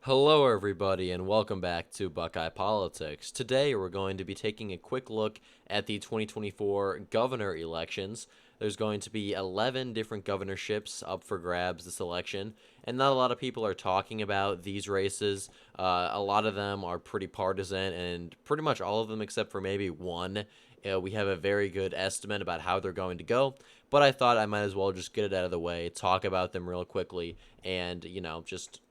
Hello, everybody, and welcome back to Buckeye Politics. Today, we're going to be taking a quick look at the 2024 governor elections. There's going to be 11 different governorships up for grabs this election, and not a lot of people are talking about these races. A lot of them are pretty partisan, and pretty much all of them, except for maybe one, we have a very good estimate about how they're going to go. But I thought I might as well just get it out of the way, talk about them real quickly, and, just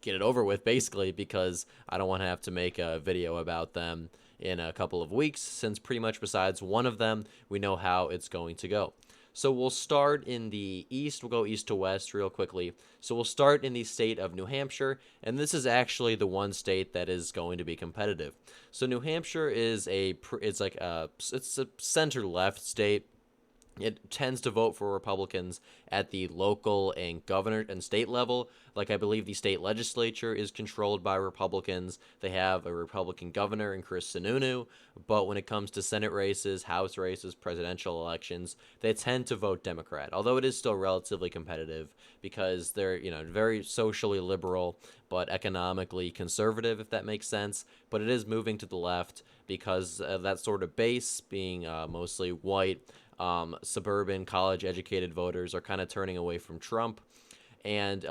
get it over with basically because I don't want to have to make a video about them in a couple of weeks since pretty much besides one of them we know how it's going to go. So we'll start in the east. We'll go east to west real quickly. So we'll start in the state of New Hampshire, and this is actually the one state that is going to be competitive. So New Hampshire is it's a center left state. It tends to vote for Republicans at the local and governor and state level. Like, I believe the state legislature is controlled by Republicans. They have a Republican governor in Chris Sununu. But when it comes to Senate races, House races, presidential elections, they tend to vote Democrat. Although it is still relatively competitive because they're, very socially liberal but economically conservative, if that makes sense. But it is moving to the left because of that sort of base being mostly white. Suburban college educated voters are kind of turning away from Trump, and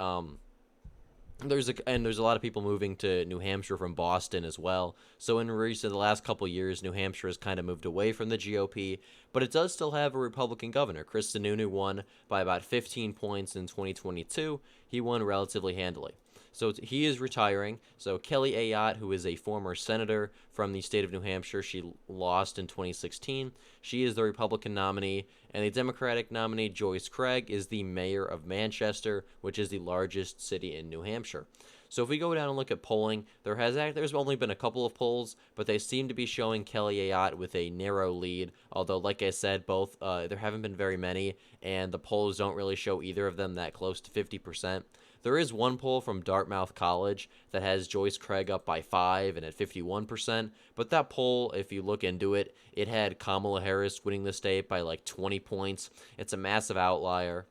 there's a lot of people moving to New Hampshire from Boston as well. So in the last couple years, New Hampshire has kind of moved away from the GOP, but it does still have a Republican governor. Chris Sununu won by about 15 points in 2022. He won relatively handily. So he is retiring. So Kelly Ayotte, who is a former senator from the state of New Hampshire, she lost in 2016. She is the Republican nominee, and the Democratic nominee, Joyce Craig, is the mayor of Manchester, which is the largest city in New Hampshire. So if we go down and look at polling, there's only been a couple of polls, but they seem to be showing Kelly Ayotte with a narrow lead. Although, like I said, both there haven't been very many, and the polls don't really show either of them that close to 50%. There is one poll from Dartmouth College that has Joyce Craig up by 5 and at 51%, but that poll, if you look into it, it had Kamala Harris winning the state by like 20 points. It's a massive outlier.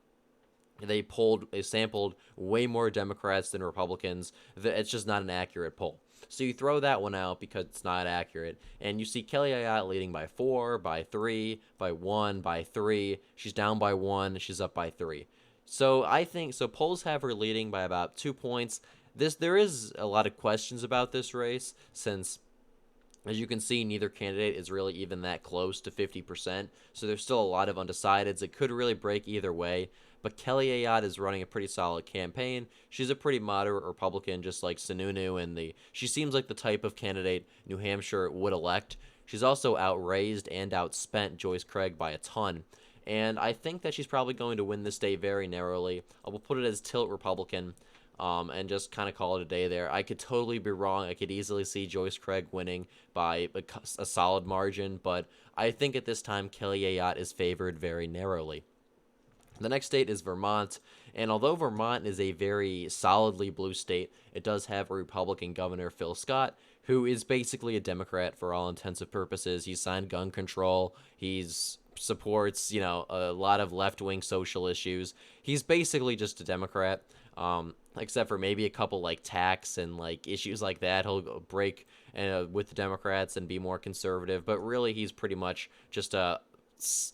They sampled way more Democrats than Republicans. It's just not an accurate poll. So you throw that one out because it's not accurate, and you see Kelly Ayotte leading by 4, by 3, by 1, by 3. She's down by 1. She's up by 3. So I think polls have her leading by about 2 points. There is a lot of questions about this race since, as you can see, neither candidate is really even that close to 50%. So there's still a lot of undecideds. It could really break either way. But Kelly Ayotte is running a pretty solid campaign. She's a pretty moderate Republican, just like Sununu, and she seems like the type of candidate New Hampshire would elect. She's also outraised and outspent Joyce Craig by a ton. And I think that she's probably going to win this state very narrowly. I will put it as tilt Republican, and just kind of call it a day there. I could totally be wrong. I could easily see Joyce Craig winning by a solid margin, but I think at this time Kelly Ayotte is favored very narrowly. The next state is Vermont, and although Vermont is a very solidly blue state, it does have a Republican governor, Phil Scott, who is basically a Democrat for all intents and purposes. He signed gun control. He's supports, a lot of left-wing social issues. He's basically just a Democrat, except for maybe a couple like tax and like issues like that. He'll break with the Democrats and be more conservative, but really he's pretty much just a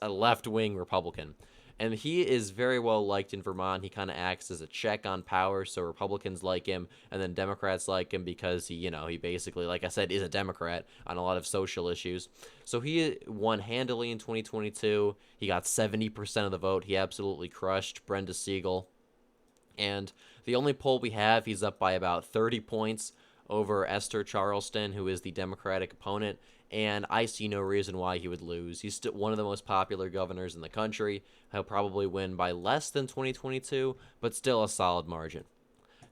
left-wing Republican. And he is very well liked in Vermont. He kind of acts as a check on power, so Republicans like him, and then Democrats like him because he basically, like I said, is a Democrat on a lot of social issues. So he won handily in 2022. He got 70% of the vote. He absolutely crushed Brenda Siegel. And the only poll we have, he's up by about 30 points over Esther Charleston, who is the Democratic opponent, and I see no reason why he would lose. He's still one of the most popular governors in the country. He'll probably win by less than 2022, but still a solid margin.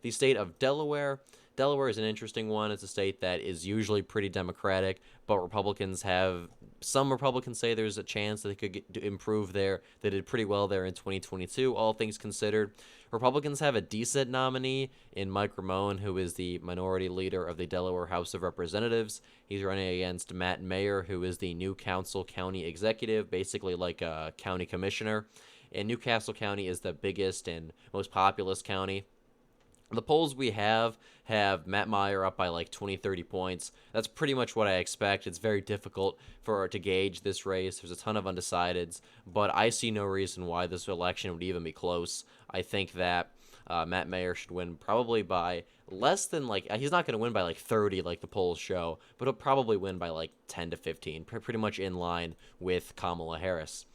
The state of Delaware. Delaware is an interesting one. It's a state that is usually pretty Democratic, but some Republicans say there's a chance that they could improve there. They did pretty well there in 2022, all things considered. Republicans have a decent nominee in Mike Ramone, who is the minority leader of the Delaware House of Representatives. He's running against Matt Mayer, who is the Newcastle County executive, basically like a county commissioner. And Newcastle County is the biggest and most populous county. The polls we have Matt Meyer up by like 20, 30 points. That's pretty much what I expect. It's very difficult to gauge this race. There's a ton of undecideds, but I see no reason why this election would even be close. I think that Matt Mayer should win probably by less than like he's not going to win by like 30 like the polls show, but he'll probably win by like 10 to 15, pretty much in line with Kamala Harris.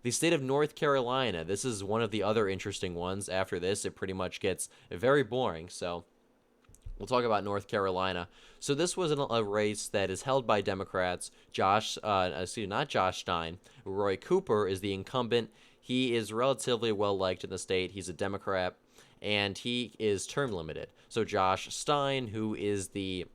The state of North Carolina. This is one of the other interesting ones. After this, it pretty much gets very boring. So we'll talk about North Carolina. So this was a race that is held by Democrats. Not Josh Stein. Roy Cooper is the incumbent. He is relatively well liked in the state. He's a Democrat, and he is term limited. So Josh Stein, who is the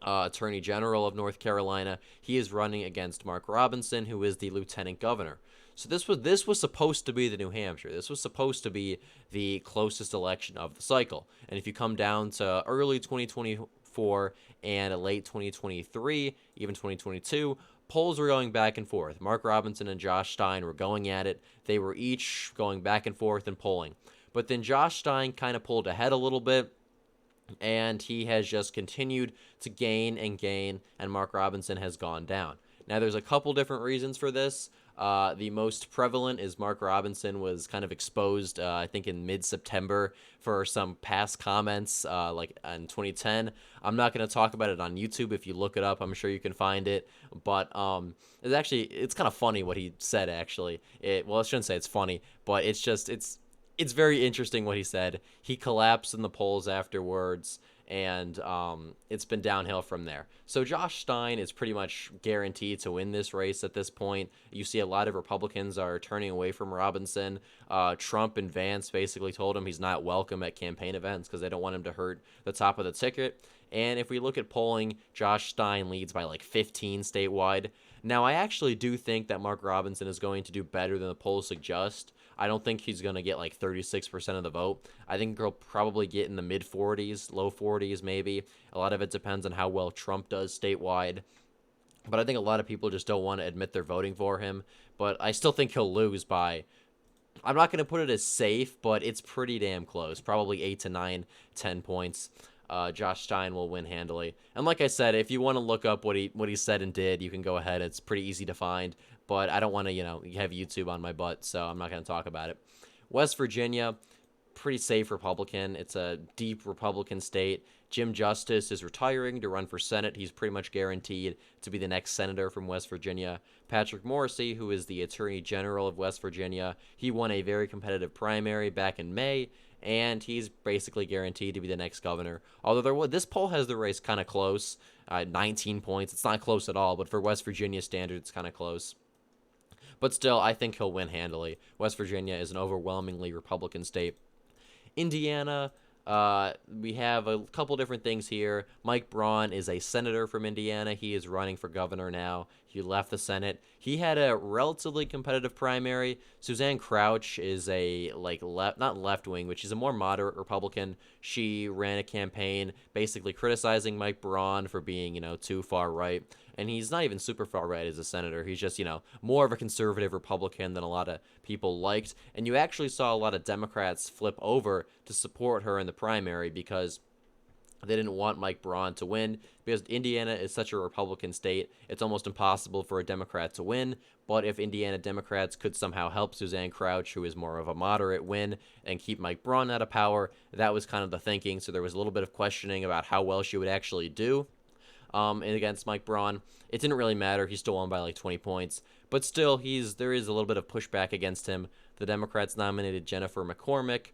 Attorney General of North Carolina, he is running against Mark Robinson, who is the Lieutenant Governor. So this was supposed to be the New Hampshire. This was supposed to be the closest election of the cycle. And if you come down to early 2024 and late 2023, even 2022, polls were going back and forth. Mark Robinson and Josh Stein were going at it. They were each going back and forth in polling. But then Josh Stein kind of pulled ahead a little bit, and he has just continued to gain, and Mark Robinson has gone down. Now, there's a couple different reasons for this. The most prevalent is Mark Robinson was kind of exposed, I think, in mid-September for some past comments, like in 2010. I'm not going to talk about it on YouTube. If you look it up, I'm sure you can find it. But it's kind of funny what he said, actually. Well, I shouldn't say it's funny, but it's very interesting what he said. He collapsed in the polls afterwards, and it's been downhill from there. So Josh Stein is pretty much guaranteed to win this race at this point. You see a lot of Republicans are turning away from Robinson. Trump and Vance basically told him he's not welcome at campaign events because they don't want him to hurt the top of the ticket. And if we look at polling, Josh Stein leads by like 15 statewide. Now, I actually do think that Mark Robinson is going to do better than the polls suggest. I don't think he's going to get like 36% of the vote. I think he'll probably get in the mid 40s, low 40s maybe. A lot of it depends on how well Trump does statewide. But I think a lot of people just don't want to admit they're voting for him. But I still think he'll lose by, I'm not going to put it as safe, but it's pretty damn close. Probably 8 to 9, 10 points. Josh Stein will win handily. And like I said, if you want to look up what he said and did, you can go ahead. It's pretty easy to find. But I don't want to, have YouTube on my butt, so I'm not going to talk about it. West Virginia, pretty safe Republican. It's a deep Republican state. Jim Justice is retiring to run for Senate. He's pretty much guaranteed to be the next senator from West Virginia. Patrick Morrisey, who is the Attorney General of West Virginia, he won a very competitive primary back in May, and he's basically guaranteed to be the next governor. Although this poll has the race kind of close, 19 points. It's not close at all, but for West Virginia standards, it's kind of close. But still, I think he'll win handily. West Virginia is an overwhelmingly Republican state. Indiana, we have a couple different things here. Mike Braun is a senator from Indiana. He is running for governor now. He left the Senate. He had a relatively competitive primary. Suzanne Crouch is a not left-wing, but she's a more moderate Republican. She ran a campaign basically criticizing Mike Braun for being, too far right. And he's not even super far right as a senator. He's just, more of a conservative Republican than a lot of people liked. And you actually saw a lot of Democrats flip over to support her in the primary because they didn't want Mike Braun to win. Because Indiana is such a Republican state, it's almost impossible for a Democrat to win. But if Indiana Democrats could somehow help Suzanne Crouch, who is more of a moderate, win and keep Mike Braun out of power, that was kind of the thinking. So there was a little bit of questioning about how well she would actually do. And against Mike Braun, it didn't really matter. He still won by like 20 points. But still, there is a little bit of pushback against him. The Democrats nominated Jennifer McCormick.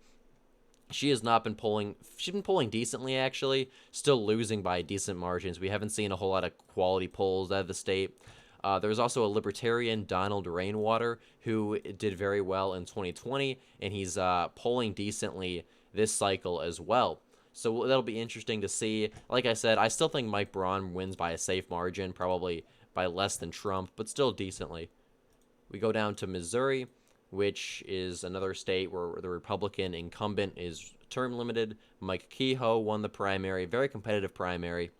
She has not been polling. She's been polling decently, actually. Still losing by decent margins. We haven't seen a whole lot of quality polls out of the state. There was also a libertarian, Donald Rainwater, who did very well in 2020, and he's polling decently this cycle as well. So that'll be interesting to see. Like I said, I still think Mike Braun wins by a safe margin, probably by less than Trump, but still decently. We go down to Missouri, which is another state where the Republican incumbent is term limited. Mike Kehoe won the primary, very competitive primary.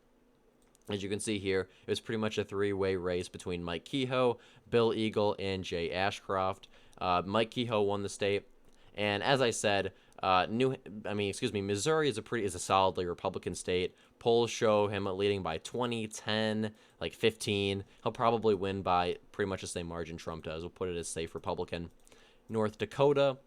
As you can see here, it was pretty much a three-way race between Mike Kehoe, Bill Eagle, and Jay Ashcroft. Mike Kehoe won the state. And as I said, Missouri is a solidly Republican state. Polls show him leading by 20, 10, like 15. He'll probably win by pretty much the same margin Trump does. We'll put it as safe Republican. North Dakota,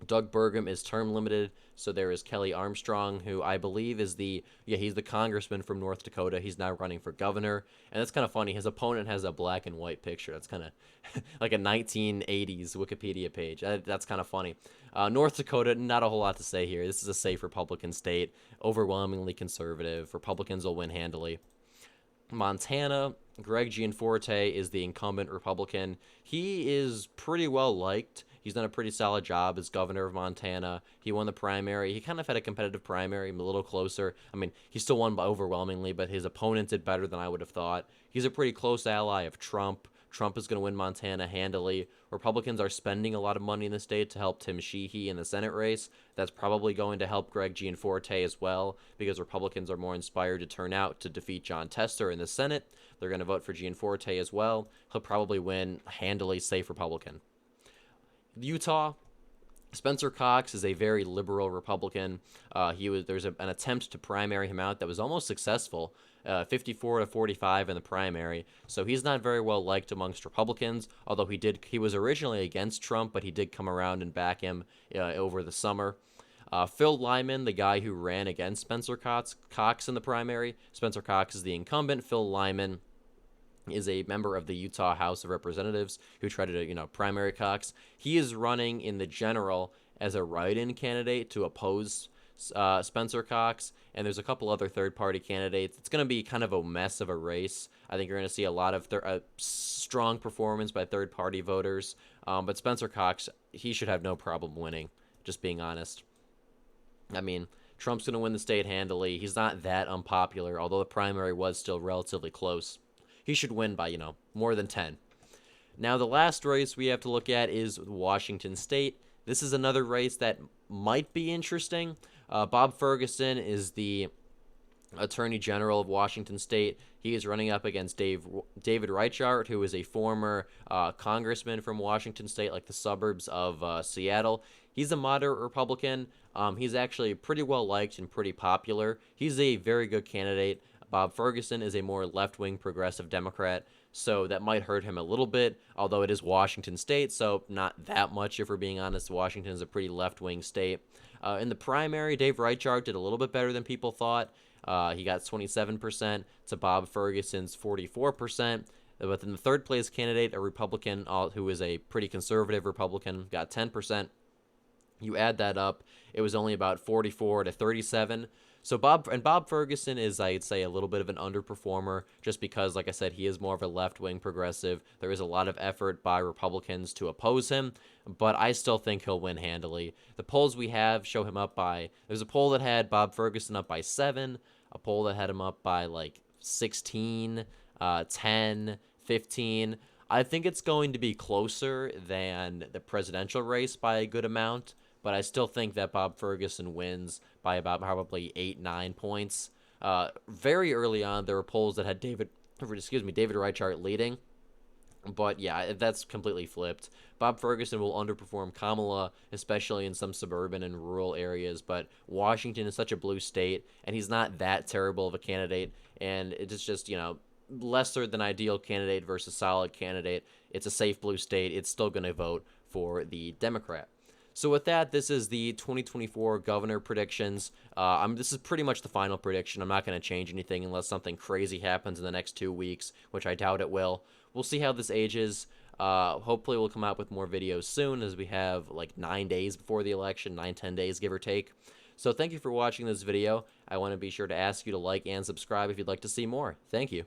Doug Burgum is term limited, so there is Kelly Armstrong, who I believe is he's the congressman from North Dakota. He's now running for governor, and that's kind of funny. His opponent has a black and white picture. That's kind of like a 1980s Wikipedia page. That's kind of funny. North Dakota, not a whole lot to say here. This is a safe Republican state, overwhelmingly conservative. Republicans will win handily. Montana, Greg Gianforte is the incumbent Republican. He is pretty well liked. He's done a pretty solid job as governor of Montana. He won the primary. He kind of had a competitive primary, a little closer. I mean, he still won by overwhelmingly, but his opponent did better than I would have thought. He's a pretty close ally of Trump. Trump is going to win Montana handily. Republicans are spending a lot of money in the state to help Tim Sheehy in the Senate race. That's probably going to help Greg Gianforte as well, because Republicans are more inspired to turn out to defeat John Tester in the Senate. They're going to vote for Gianforte as well. He'll probably win handily, safe Republican. Utah, Spencer Cox is a very liberal Republican. There's an attempt to primary him out that was almost successful, 54 to 45 in the primary. So he's not very well liked amongst Republicans, although he was originally against Trump, but he did come around and back him over the summer. Phil Lyman, the guy who ran against Spencer Cox in the primary. Spencer Cox is the incumbent. Phil Lyman is a member of the Utah House of Representatives who tried to, primary Cox. He is running in the general as a write-in candidate to oppose Spencer Cox, and there's a couple other third-party candidates. It's going to be kind of a mess of a race. I think you're going to see a lot of strong performance by third-party voters, but Spencer Cox, he should have no problem winning, just being honest. I mean, Trump's going to win the state handily. He's not that unpopular, although the primary was still relatively close. He should win by, more than 10. Now, the last race we have to look at is Washington State. This is another race that might be interesting. Bob Ferguson is the Attorney General of Washington State. He is running up against David Reichart, who is a former congressman from Washington State, like the suburbs of Seattle. He's a moderate Republican. He's actually pretty well liked and pretty popular. He's a very good candidate. Bob Ferguson is a more left-wing progressive Democrat, so that might hurt him a little bit, although it is Washington State, so not that much, if we're being honest. Washington is a pretty left-wing state. In the primary, Dave Reichart did a little bit better than people thought. He got 27% to Bob Ferguson's 44%. But then the third-place candidate, a Republican who is a pretty conservative Republican, got 10%. You add that up, it was only about 44 to 37. So Bob Ferguson is, I'd say, a little bit of an underperformer, just because, like I said, he is more of a left-wing progressive. There is a lot of effort by Republicans to oppose him, but I still think he'll win handily. The polls we have show him up by, there's a poll that had Bob Ferguson up by 7, a poll that had him up by like 16, 10, 15. I think it's going to be closer than the presidential race by a good amount, but I still think that Bob Ferguson wins by about probably 8-9 points. Very early on, there were polls that had David Reichart leading, but yeah, that's completely flipped. Bob Ferguson will underperform Kamala, especially in some suburban and rural areas, but Washington is such a blue state, and he's not that terrible of a candidate, and it's just, lesser than ideal candidate versus solid candidate. It's a safe blue state. It's still going to vote for the Democrat. So with that, this is the 2024 governor predictions. This is pretty much the final prediction. I'm not going to change anything unless something crazy happens in the next 2 weeks, which I doubt it will. We'll see how this ages. Hopefully we'll come out with more videos soon, as we have like 9 days before the election, 9-10 days, give or take. So thank you for watching this video. I want to be sure to ask you to like and subscribe if you'd like to see more. Thank you.